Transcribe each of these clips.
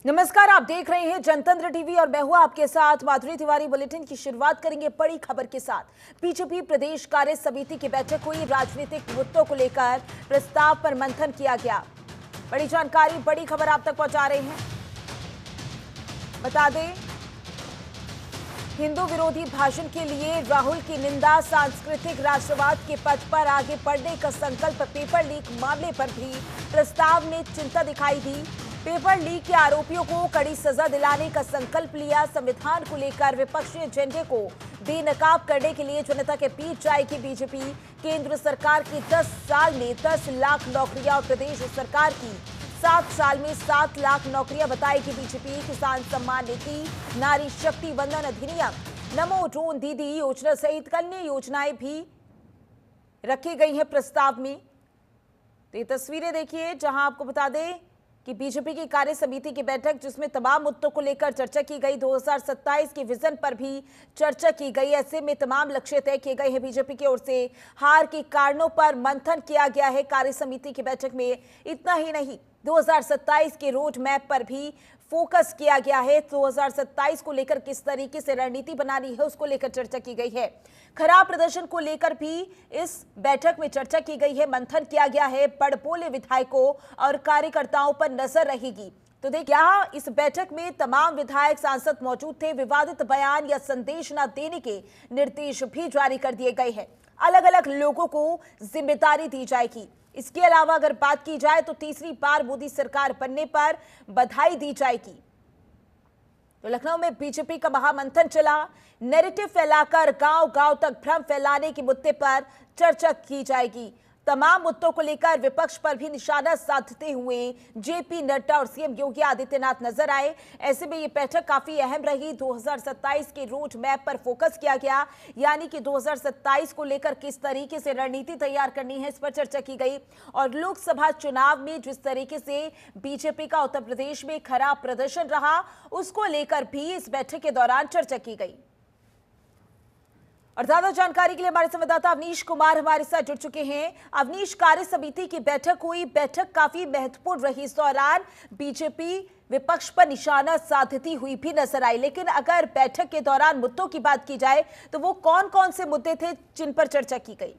नमस्कार, आप देख रहे हैं जनतंत्र टीवी और मैं हूं आपके साथ माधुरी तिवारी। बुलेटिन की शुरुआत करेंगे बड़ी खबर के साथ। बीजेपी प्रदेश कार्य समिति की बैठक हुई। राजनीतिक मुद्दों को लेकर प्रस्ताव पर मंथन किया गया। बड़ी जानकारी, बड़ी खबर आप तक पहुंचा रहे हैं। बता दें, हिंदू विरोधी भाषण के लिए राहुल की निंदा, सांस्कृतिक राष्ट्रवाद के पथ पर आगे बढ़ने का संकल्प, पेपर लीक मामले पर भी प्रस्ताव ने चिंता दिखाई दी। पेपर लीक के आरोपियों को कड़ी सजा दिलाने का संकल्प लिया। संविधान को लेकर विपक्षी एजेंडे को बेनकाब करने के लिए जनता के बीच जाएगी बीजेपी। केंद्र सरकार की 10 साल में 10 लाख नौकरियां और प्रदेश सरकार की 7 साल में 7 लाख नौकरियां बताएगी बीजेपी। किसान सम्मान निधि, नारी शक्ति वंदन अधिनियम, नमो ड्रोन दीदी योजना सहित कन्या योजनाएं भी रखी गई हैं प्रस्ताव में। तो ये तस्वीरें देखिए, जहां आपको बता दें कि बीजेपी की कार्य समिति की बैठक, जिसमें तमाम मुद्दों को लेकर चर्चा की गई। 2027 के विजन पर भी चर्चा की गई। ऐसे में तमाम लक्ष्य तय किए गए हैं बीजेपी की ओर से। हार के कारणों पर मंथन किया गया है कार्य समिति की बैठक में। इतना ही नहीं, 2027 के रोड मैप पर भी फोकस किया गया है। 2027 को लेकर किस तरीके से रणनीति बनानी है, उसको लेकर चर्चा की गई है। खराब प्रदर्शन को लेकर भी इस बैठक में चर्चा की गई है, मंथन किया गया है। बड़बोले विधायकों और कार्यकर्ताओं पर नजर रहेगी। तो देखिए, यहाँ इस बैठक में तमाम विधायक सांसद मौजूद थे। विवादित बयान या संदेश न देने के निर्देश भी जारी कर दिए गए हैं। अलग अलग लोगों को जिम्मेदारी दी जाएगी। इसके अलावा अगर बात की जाए तो तीसरी बार मोदी सरकार बनने पर बधाई दी जाएगी। तो लखनऊ में बीजेपी का महामंथन चला। नैरेटिव फैलाकर गांव-गांव तक भ्रम फैलाने के मुद्दे पर चर्चा की जाएगी। तमाम मुद्दों को लेकर विपक्ष पर भी निशाना साधते हुए जेपी नड्डा और सीएम योगी आदित्यनाथ नजर आए। ऐसे में ये बैठक काफी अहम रही। 2027 के रोड मैप पर फोकस किया गया, यानी कि 2027 को लेकर किस तरीके से रणनीति तैयार करनी है, इस पर चर्चा की गई। और लोकसभा चुनाव में जिस तरीके से बीजेपी का उत्तर प्रदेश में खराब प्रदर्शन रहा, उसको लेकर भी इस बैठक के दौरान चर्चा की गई। और ज्यादा जानकारी के लिए हमारे संवाददाता अवनीश कुमार हमारे साथ जुड़ चुके हैं। अवनीश, कार्य समिति की बैठक हुई, बैठक काफी महत्वपूर्ण रही। इस दौरान बीजेपी विपक्ष पर निशाना साधती हुई भी नजर आई। लेकिन अगर बैठक के दौरान मुद्दों की बात की जाए तो वो कौन कौन से मुद्दे थे जिन पर चर्चा की गई?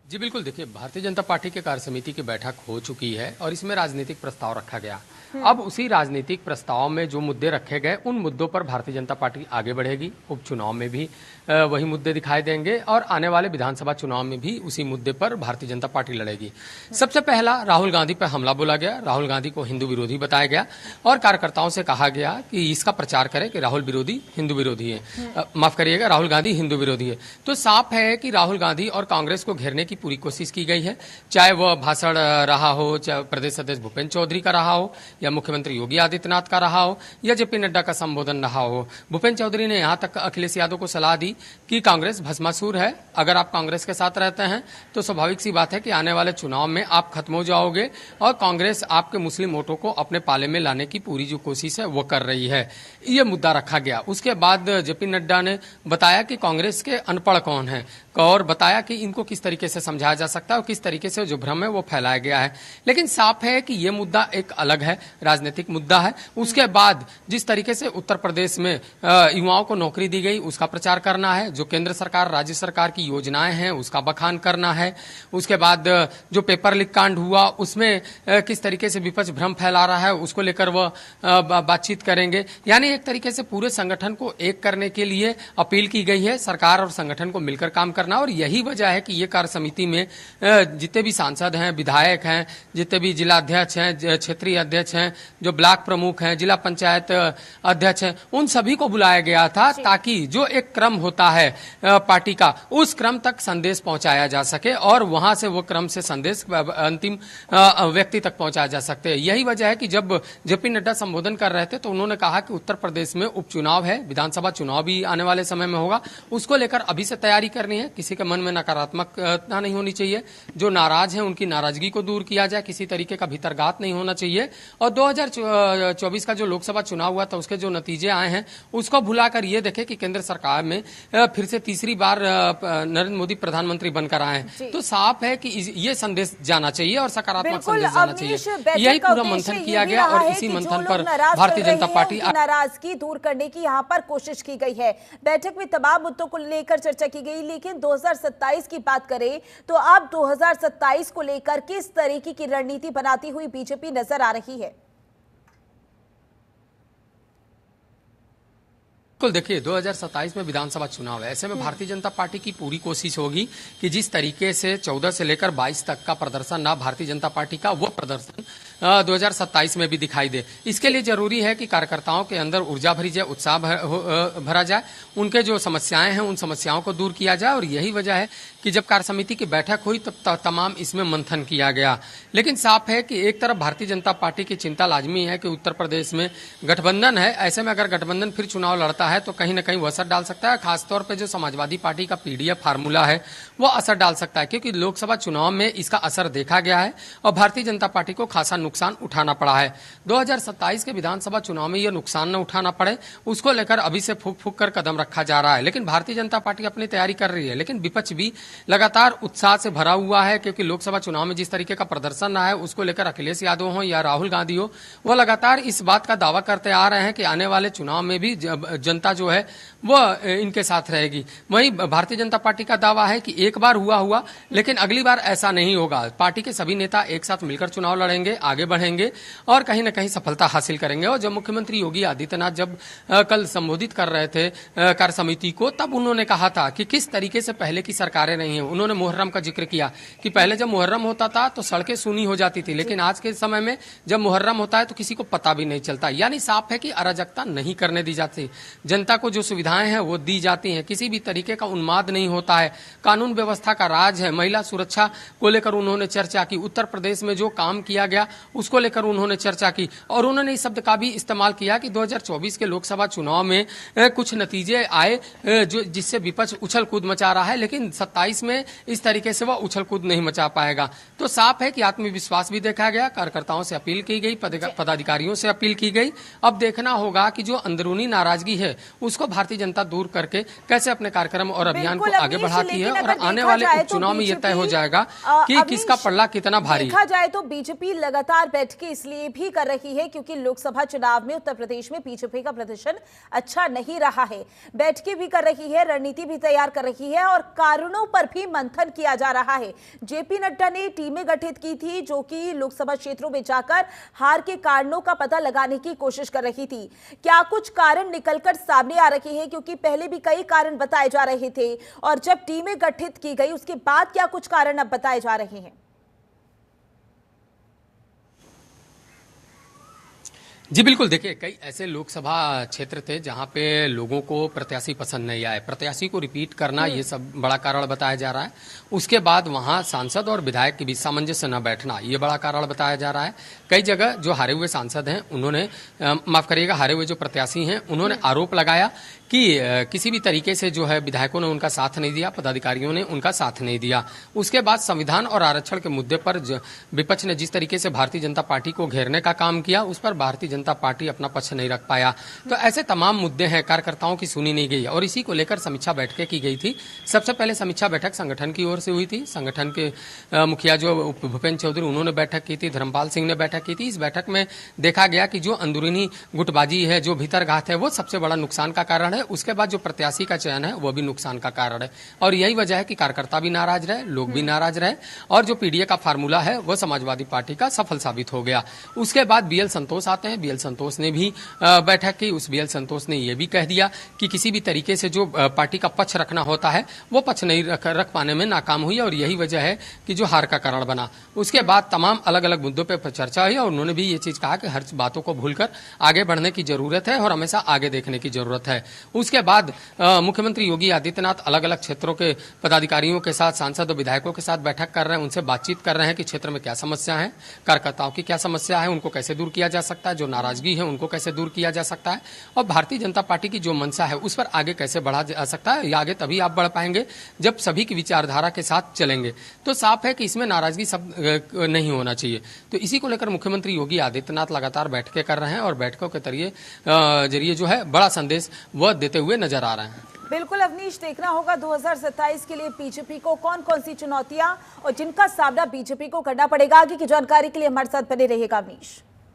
जी बिल्कुल, देखिए, भारतीय जनता पार्टी के कार्य समिति की बैठक हो चुकी है और इसमें राजनीतिक प्रस्ताव रखा गया। अब उसी राजनीतिक प्रस्ताव में जो मुद्दे रखे गए, उन मुद्दों पर भारतीय जनता पार्टी आगे बढ़ेगी। उपचुनाव में भी वही मुद्दे दिखाई देंगे और आने वाले विधानसभा चुनाव में भी उसी मुद्दे पर भारतीय जनता पार्टी लड़ेगी। सबसे पहला, राहुल गांधी पर हमला बोला गया। राहुल गांधी को हिंदू विरोधी बताया गया और कार्यकर्ताओं से कहा गया कि इसका प्रचार करें कि राहुल विरोधी हिंदू विरोधी है। माफ करिएगा, राहुल गांधी हिंदू विरोधी है। तो साफ है कि राहुल गांधी और कांग्रेस को घेरने की पूरी कोशिश की गई है। चाहे वह भाषण रहा हो, चाहे प्रदेश अध्यक्ष भूपेंद्र चौधरी का रहा हो, या मुख्यमंत्री योगी आदित्यनाथ का रहा हो, या जेपी नड्डा का संबोधन रहा हो। भूपेंद्र चौधरी ने यहां तक अखिलेश यादव को सलाह दी कि कांग्रेस भस्मासुर है। अगर आप कांग्रेस के साथ रहते हैं तो स्वाभाविक सी बात है कि आने वाले चुनाव में आप खत्म हो जाओगे और कांग्रेस आपके मुस्लिम वोटों को अपने पाले में लाने की पूरी जो कोशिश है वो कर रही है। ये मुद्दा रखा गया। उसके बाद जेपी नड्डा ने बताया कि कांग्रेस के अनपढ़ कौन है और बताया कि इनको किस तरीके से समझाया जा सकता है और किस तरीके से जो भ्रम है वो फैलाया गया है। लेकिन साफ है कि ये मुद्दा एक अलग है, राजनीतिक मुद्दा है। उसके बाद जिस तरीके से उत्तर प्रदेश में युवाओं को नौकरी दी गई, उसका प्रचार करना है। जो केंद्र सरकार, राज्य सरकार की योजनाएं हैं, उसका बखान करना है। उसके बाद जो पेपर लीक कांड हुआ, उसमें किस तरीके से विपक्ष भ्रम फैला रहा है, उसको लेकर वह बातचीत करेंगे। यानी एक तरीके से पूरे संगठन को एक करने के लिए अपील की गई है। सरकार और संगठन को मिलकर काम करना, और यही वजह है कि ये कार्य समिति में जितने भी सांसद हैं, विधायक हैं, जितने भी जिला अध्यक्ष हैं, क्षेत्रीय अध्यक्ष हैं, जो ब्लॉक प्रमुख हैं, जिला पंचायत अध्यक्ष हैं, उन सभी को बुलाया गया था ताकि जो एक क्रम होता है पार्टी का, उस क्रम तक संदेश पहुंचाया जा सके और वहां से वो क्रम से संदेश अंतिम व्यक्ति तक पहुंचाया जा सकते हैं। यही वजह है कि जब जेपी नड्डा संबोधन कर रहे थे तो उन्होंने कहा कि उत्तर प्रदेश में उपचुनाव है, विधानसभा चुनाव भी आने वाले समय में होगा, उसको लेकर अभी से तैयारी करनी है। किसी के मन में नकारात्मकता नहीं होनी चाहिए। जो नाराज हैं उनकी नाराजगी को दूर किया जाए, किसी तरीके का भीतरघात नहीं होना चाहिए। और 2024 का जो लोकसभा चुनाव हुआ था उसके जो नतीजे आए हैं उसको भुलाकर ये देखे कि केंद्र सरकार में फिर से तीसरी बार नरेंद्र मोदी प्रधानमंत्री बनकर आए हैं। तो साफ है कि ये संदेश जाना चाहिए और सकारात्मक संदेश जाना चाहिए। यही पूरा मंथन किया गया और इसी मंथन पर भारतीय जनता पार्टी नाराजगी दूर करने की यहाँ पर कोशिश की गई है। बैठक में तमाम मुद्दों को लेकर चर्चा की गई, लेकिन 2027 की बात करें तो अब 2027 को लेकर किस तरीके की रणनीति बनाती हुई बीजेपी नजर आ रही है? बिल्कुल, देखिए 2027 में विधानसभा चुनाव है। ऐसे में भारतीय जनता पार्टी की पूरी कोशिश होगी कि जिस तरीके से 14 से लेकर 22 तक का प्रदर्शन ना भारतीय जनता पार्टी का, वो प्रदर्शन 2027 में भी दिखाई दे। इसके लिए जरूरी है कि कार्यकर्ताओं के अंदर ऊर्जा भरी जाए, उत्साह भरा जाए, उनके जो समस्याएं हैं उन समस्याओं को दूर किया जाए। और यही वजह है कि जब कार्य समिति की बैठक हुई तब तमाम इसमें मंथन किया गया। लेकिन साफ है कि एक तरफ भारतीय जनता पार्टी की चिंता लाजमी है कि उत्तर प्रदेश में गठबंधन है। ऐसे में अगर गठबंधन फिर चुनाव लड़ता है तो कहीं ना कहीं वो असर डाल सकता है। खासतौर पर जो समाजवादी पार्टी का पीडीएफ फार्मूला है वो असर डाल सकता है, क्योंकि लोकसभा चुनाव में इसका असर देखा गया है और भारतीय जनता पार्टी को खासा नुकसान उठाना पड़ा है। 2027 के विधानसभा चुनाव में यह नुकसान न उठाना पड़े, उसको लेकर अभी से फूक फूक कर कदम रखा जा रहा है। लेकिन भारतीय जनता पार्टी अपनी तैयारी कर रही है, लेकिन विपक्ष भी लगातार उत्साह से भरा हुआ है, क्योंकि लोकसभा चुनाव में जिस तरीके का प्रदर्शन रहा है उसको लेकर अखिलेश यादव हो या राहुल गांधी हो, वो लगातार इस बात का दावा करते आ रहे हैं कि आने वाले चुनाव में भी जनता जो है वो इनके साथ रहेगी। वहीं भारतीय जनता पार्टी का दावा है कि एक बार हुआ, लेकिन अगली बार ऐसा नहीं होगा। पार्टी के सभी नेता एक साथ मिलकर चुनाव लड़ेंगे, आगे बढ़ेंगे और कहीं न कहीं सफलता हासिल करेंगे। और जब मुख्यमंत्री योगी आदित्यनाथ जब कल संबोधित कर रहे थे कार्य समिति को, तब उन्होंने कहा था कि किस तरीके से पहले की सरकारें नहीं है। उन्होंने मुहर्रम का जिक्र किया कि पहले जब मुहर्रम होता था तो सड़कें सूनी हो जाती थी, लेकिन आज के समय में जब मुहर्रम होता है तो किसी को पता भी नहीं चलता। यानी साफ है कि अराजकता नहीं करने दी जाती, जनता को जो सुविधाएं हैं वो दी जाती हैं, किसी भी तरीके का उन्माद नहीं होता है, कानून व्यवस्था का राज है। महिला सुरक्षा को लेकर उन्होंने चर्चा की, उत्तर प्रदेश में जो काम किया गया उसको लेकर उन्होंने चर्चा की और उन्होंने इस शब्द का भी इस्तेमाल किया कि 2024 के लोकसभा चुनाव में कुछ नतीजे आए जो जिससे विपक्ष उछल कूद मचा रहा है, लेकिन 27 में इस तरीके से वह उछल कूद नहीं मचा पाएगा। तो साफ है कि आत्मविश्वास भी देखा गया, कार्यकर्ताओं से अपील की गई, पदाधिकारियों से अपील की गई। अब देखना होगा कि जो अंदरूनी नाराजगी है उसको भारतीय जनता दूर करके कैसे अपने कार्यक्रम और अभियान को आगे बढ़ाती है और आने वाले उपचुनाव में यह तय हो जाएगा कि किसका पल्ला कितना भारी। देखा जाए तो बीजेपी लगातार बैठकें इसलिए भी कर रही है क्योंकि लोकसभा चुनाव में उत्तर प्रदेश में बीजेपी का प्रदर्शन अच्छा नहीं रहा है। बैठकें भी कर रही है, रणनीति भी तैयार कर रही है और कारणों पर भी मंथन किया जा रहा है। जेपी नड्डा ने टीमें गठित की थी जो कि लोकसभा क्षेत्रों में जाकर हार के कारणों का पता लगाने की कोशिश कर रही थी। क्या कुछ कारण निकलकर सामने आ रहे हैं? क्योंकि पहले भी कई कारण बताए जा रहे थे और जब टीमें गठित की गई उसके बाद क्या कुछ कारण अब बताए जा रहे हैं? जी बिल्कुल, देखिए कई ऐसे लोकसभा क्षेत्र थे जहां पे लोगों को प्रत्याशी पसंद नहीं आए, प्रत्याशी को रिपीट करना ये सब बड़ा कारण बताया जा रहा है। उसके बाद वहां सांसद और विधायक के बीच सामंजस्य न बैठना ये बड़ा कारण बताया जा रहा है। कई जगह जो हारे हुए सांसद हैं उन्होंने माफ करिएगा हारे हुए जो प्रत्याशी हैं उन्होंने आरोप लगाया कि किसी भी तरीके से जो है विधायकों ने उनका साथ नहीं दिया, पदाधिकारियों ने उनका साथ नहीं दिया। उसके बाद संविधान और आरक्षण के मुद्दे पर विपक्ष ने जिस तरीके से भारतीय जनता पार्टी को घेरने का काम किया उस पर भारतीय जनता पार्टी अपना पक्ष नहीं रख पाया। तो ऐसे तमाम मुद्दे हैं, कार्यकर्ताओं की सुनी नहीं गई और इसी को लेकर समीक्षा बैठकें की गई थी। सबसे पहले समीक्षा बैठक संगठन की ओर से हुई थी। संगठन के मुखिया जो भूपेन्द्र चौधरी उन्होंने बैठक की थी, धर्मपाल सिंह ने बैठक की थी। इस बैठक में देखा गया कि जो अंदरूनी गुटबाजी है, जो भीतरघात है, वो सबसे बड़ा नुकसान का कारण है। उसके बाद जो प्रत्याशी का चयन है वो भी नुकसान का कारण है और यही वजह है कि कार्यकर्ता भी नाराज रहे, लोग भी नाराज रहे और जो पीडीए का फार्मूला है वो समाजवादी पार्टी का सफल साबित हो गया। उसके बाद बीएल संतोष आते हैं। बीएल संतोष ने भी बैठक की। उस बीएल संतोष ने यह भी कह दिया कि किसी भी तरीके से जो पार्टी का पक्ष रखना होता है वो पक्ष नहीं रख पाने में नाकाम हुई और यही वजह है कि जो हार का कारण बना। उसके बाद तमाम अलग अलग मुद्दों पर चर्चा हुई और उन्होंने भी ये चीज कहा कि हर बातों को भूलकर आगे बढ़ने की जरूरत है और हमेशा आगे देखने की जरूरत है। उसके बाद मुख्यमंत्री योगी आदित्यनाथ अलग अलग क्षेत्रों के पदाधिकारियों के साथ, सांसद और विधायकों के साथ बैठक कर रहे हैं, उनसे बातचीत कर रहे हैं कि क्षेत्र में क्या समस्या है, कार्यकर्ताओं की क्या समस्या है, उनको कैसे दूर किया जा सकता है, जो नाराजगी है उनको कैसे दूर किया जा सकता है और भारतीय जनता पार्टी की जो मंशा है उस पर आगे कैसे बढ़ा जा सकता है। आगे तभी आप बढ़ पाएंगे जब सभी की विचारधारा के साथ चलेंगे। तो साफ है कि इसमें नाराजगी सब नहीं होना चाहिए। तो इसी को लेकर मुख्यमंत्री योगी आदित्यनाथ लगातार बैठकें कर रहे हैं और बैठकों के जरिए जो है बड़ा संदेश वह देते हुए नजर आ रहे हैं। बिल्कुल अवनीश, देखना होगा 2027 के लिए बीजेपी को कौन कौन सी चुनौतियां और जिनका सामना बीजेपी को करना पड़ेगा। आगे की जानकारी के लिए हमारे साथ बने रहिएगा अवनीश।